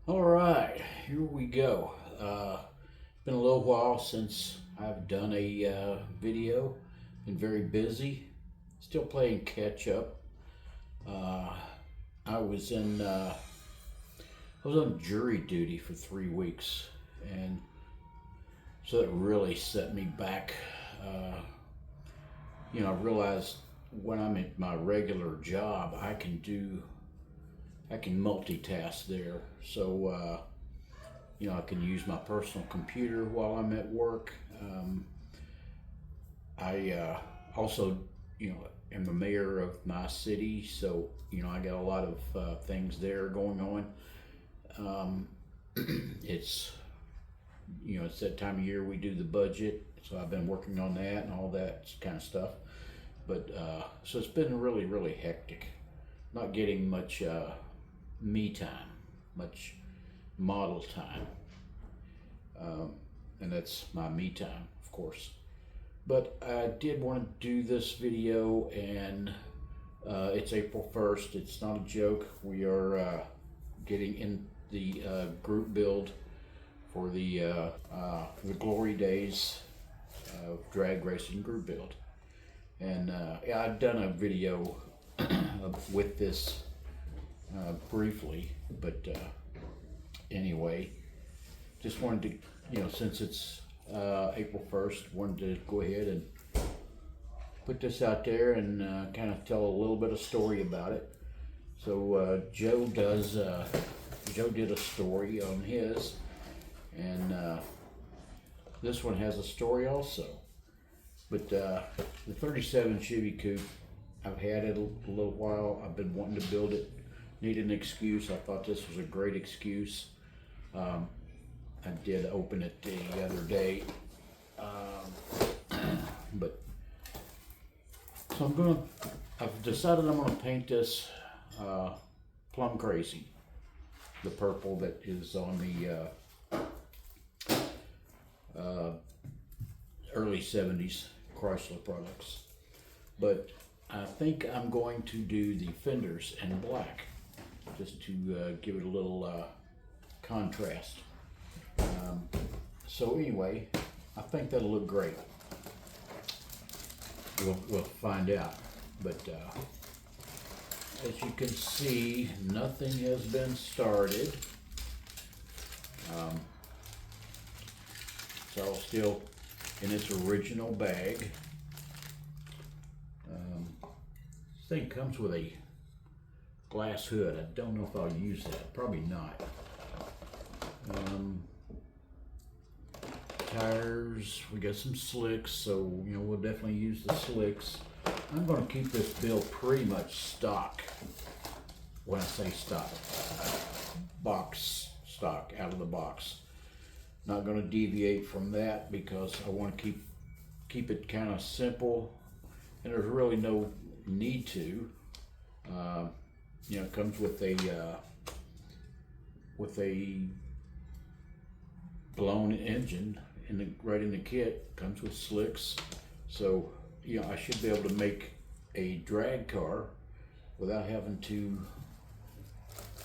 All right, here we go. Been a little while since I've done a video. Been very busy. Still playing catch up. Uh, I was in I was on jury duty for 3 weeks, and so it really set me back. Uh, I realized when I'm at my regular job, I can multitask there. So I can use my personal computer while I'm at work. I also, am the mayor of my city, so I got a lot of things there going on. Um, it's it's that time of year we do the budget, so I've been working on that and all that kind of stuff. But so it's been really, really hectic. Not getting much me time, much model time, um, and that's my me time, of course. But I did want to do this video, and it's April 1st. It's not a joke. We are getting in the group build for the glory days of drag racing group build. And yeah, I've done a video with this briefly, but anyway, just wanted to, since it's April 1st, wanted to go ahead and put this out there and kind of tell a little bit of story about it. So Joe did a story on his, and this one has a story also. But the 37 Chevy Coupe, I've had it a little while. I've been wanting to build it. Need an excuse. I thought this was a great excuse. I did open it the other day. But so I've decided I'm gonna paint this plum crazy. The purple that is on the early 70s Chrysler products. But I think I'm going to do the fenders in black, just to give it a little contrast. So anyway, I think that'll look great. We'll find out. But as you can see, nothing has been started. It's all still in its original bag. This thing comes with a glass hood. I don't know if I'll use that. Probably not. Tires, we got some slicks, so we'll definitely use the slicks. I'm going to keep this build pretty much stock. When I say stock, box stock, out of the box. Not going to deviate from that because I want to keep it kind of simple, and there's really no need to. It comes with a blown engine right in the kit. Comes with slicks, so I should be able to make a drag car without having to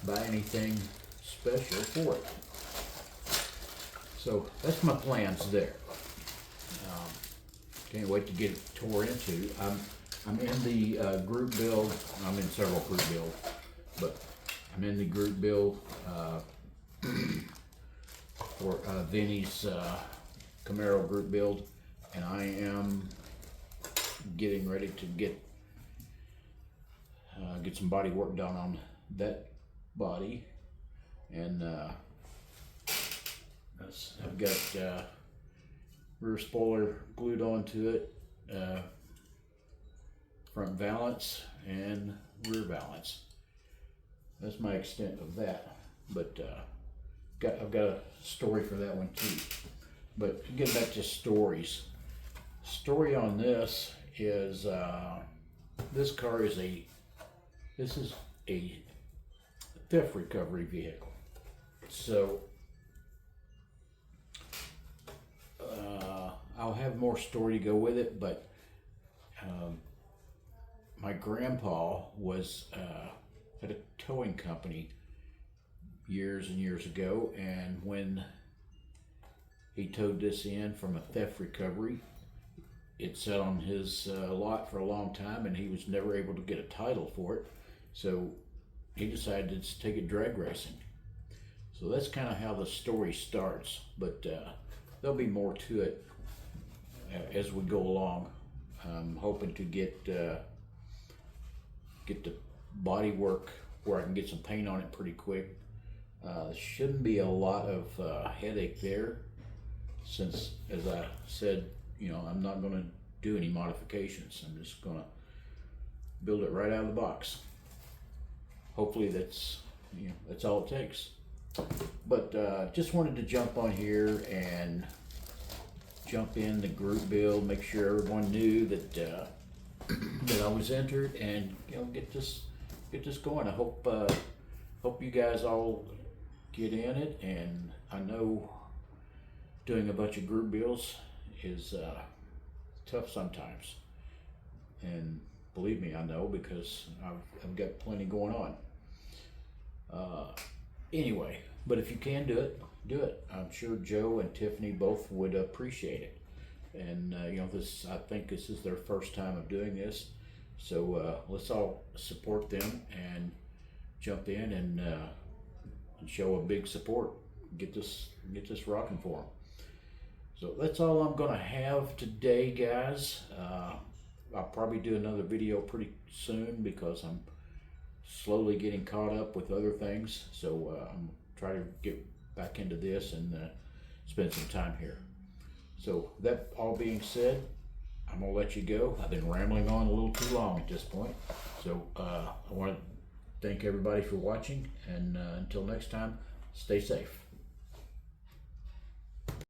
buy anything special for it. So that's my plans there. Can't wait to get it tore into. I'm in the group build. I'm in several group builds, but I'm in the group build for Vinny's Camaro group build, and I am getting ready to get some body work done on that body, and I've got rear spoiler glued onto it, front valance and rear valance. That's my extent of that, but I've got a story for that one too. But to get back to stories, story on this is this car is a theft recovery vehicle. So I'll have more story to go with it, but my grandpa was at a towing company years and years ago, and when he towed this in from a theft recovery, it sat on his lot for a long time, and he was never able to get a title for it, so he decided to take it drag racing. So that's kind of how the story starts, but there'll be more to it as we go along. I'm hoping to get the body work where I can get some paint on it pretty quick. Shouldn't be a lot of headache there, since, as I said, I'm not going to do any modifications. I'm just going to build it right out of the box. Hopefully that's all it takes. But just wanted to jump on here and jump in the group build, make sure everyone knew that that I was entered, and get this going. I hope you guys all get in it. And I know doing a bunch of group builds is tough sometimes, and believe me, I know, because I've got plenty going on. Anyway, but if you can do it, do it. I'm sure Joe and Tiffany both would appreciate it. And I think this is their first time of doing this, so let's all support them and jump in and show a big support. Get this rocking for them. So that's all I'm gonna have today, guys. I'll probably do another video pretty soon because I'm slowly getting caught up with other things. So I'm trying to get back into this and spend some time here. So that all being said, I'm gonna let you go. I've been rambling on a little too long at this point. So I want to thank everybody for watching, and until next time, stay safe.